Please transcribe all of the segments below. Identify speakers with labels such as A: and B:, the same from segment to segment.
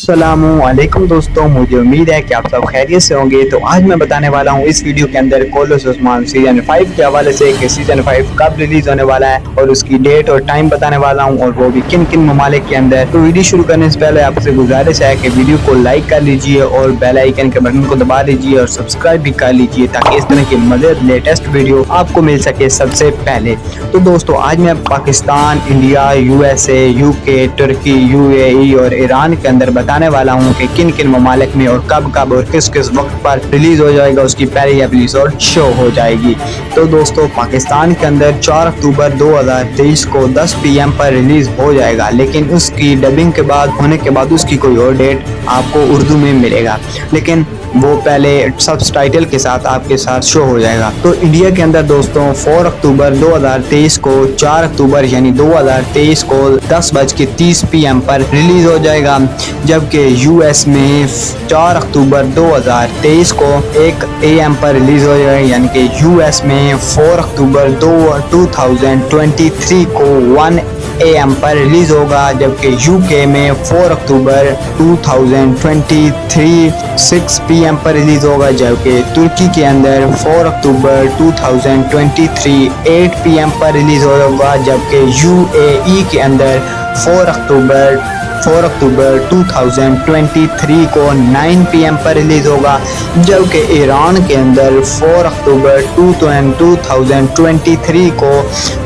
A: अस्सलामुअलैकुम दोस्तों, मुझे उम्मीद है कि आप सब खैरियत से होंगे। तो आज मैं बताने वाला हूँ इस वीडियो के अंदर कोलोस ओस्मान सीजन 5 के हवाले से कि सीजन 5 कब रिलीज होने वाला है और उसकी डेट और टाइम बताने वाला हूँ, और वो भी किन किन ममालिक के अंदर। तो वीडियो शुरू करने से पहले आपसे गुजारिश है कि वीडियो को लाइक कर लीजिए और बेल आइकन के बटन को दबा लीजिए और सब्सक्राइब भी कर लीजिए ताकि इस तरह की मजेदार लेटेस्ट वीडियो आपको मिल सके सबसे पहले। तो दोस्तों, आज मैं पाकिस्तान, इंडिया, यूएसए, यूके, तुर्की, यूएई और ईरान के अंदर बताने वाला हूँ कि किन किन ममालिक में और कब कब और किस किस वक्त पर रिलीज हो जाएगा, उसकी पहली एपिसोड शो हो जाएगी। तो दोस्तों, पाकिस्तान के अंदर 4 अक्टूबर 2023 को 10 PM पर रिलीज हो जाएगा, लेकिन उसकी डबिंग के बाद होने के बाद उसकी कोई और डेट आपको उर्दू में मिलेगा, लेकिन वो पहले सबटाइटल के साथ आपके साथ शो हो जाएगा। तो इंडिया के अंदर दोस्तों 4 अक्टूबर 2023 को 4 अक्टूबर यानी 2023 को 10:30 PM पर रिलीज हो जाएगा, जबकि यूएस में 4 अक्टूबर 2023 को 1 AM पर रिलीज हो जाएगा, यानी कि यूएस में 4 अक्टूबर 2023 को 1 AM पर रिलीज होगा, जबकि यूके में 4 अक्टूबर 2023 6 PM पर रिलीज होगा, जबकि तुर्की के अंदर 4 अक्टूबर 2023 8 PM पर रिलीज होगा, जबकि यूएई के अंदर 4 अक्टूबर 2023 को 9 PM पर रिलीज होगा, जबकि ईरान के अंदर 4 अक्टूबर 2023 को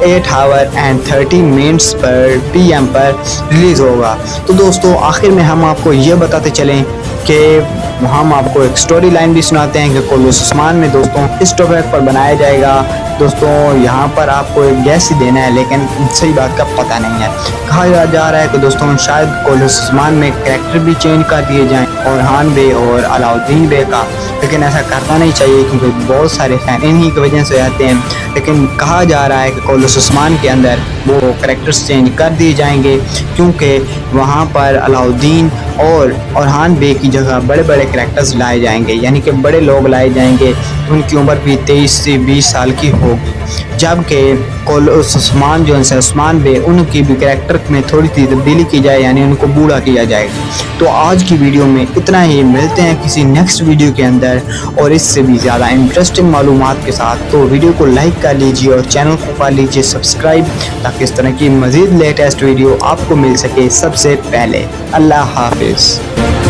A: 8 hour and 30 minutes पर PM पर रिलीज होगा। तो दोस्तों, आखिर में हम आपको ये बताते चलें कि हम आपको एक स्टोरी लाइन भी सुनाते हैं कि कोलोस ओस्मान में दोस्तों इस टॉपिक पर बनाया जाएगा। दोस्तों, यहाँ पर आपको एक गैस ही देना है, लेकिन सही बात का पता नहीं है। कहा जा रहा है कि दोस्तों शायद कोलोस ओस्मान में कैरेक्टर भी चेंज कर दिए जाएं, ओरहान बे और अलाउद्दीन बे का, लेकिन ऐसा करना नहीं चाहिए क्योंकि बहुत सारे फैन इन्हीं की वजह से आते हैं। लेकिन कहा जा रहा है कि कोलोस ओस्मान के अंदर वो कैरेक्टर्स चेंज कर दिए जाएंगे, क्योंकि वहाँ पर अलाउद्दीन और ओरहान बे की जगह बड़े बड़े कैरेक्टर्स लाए जाएंगे, यानी कि बड़े लोग लाए जाएंगे, उनकी उम्र भी 23 से 20 साल की होगी, जबकि कोलोस ओस्मान जो है ओस्मान बे उनकी भी कैरेक्टर में थोड़ी सी तब्दीली की जाए, यानी उनको बूढ़ा किया जाएगा। तो आज की वीडियो में इतना ही, मिलते हैं किसी नेक्स्ट वीडियो के अंदर और इससे भी ज़्यादा इंटरेस्टिंग मालूमात के साथ। तो वीडियो को लाइक कर लीजिए और चैनल को कर लीजिए सब्सक्राइब, ताकि इस तरह की मज़ीद लेटेस्ट वीडियो आपको मिल सके सबसे पहले। अल्लाह हाफिज़।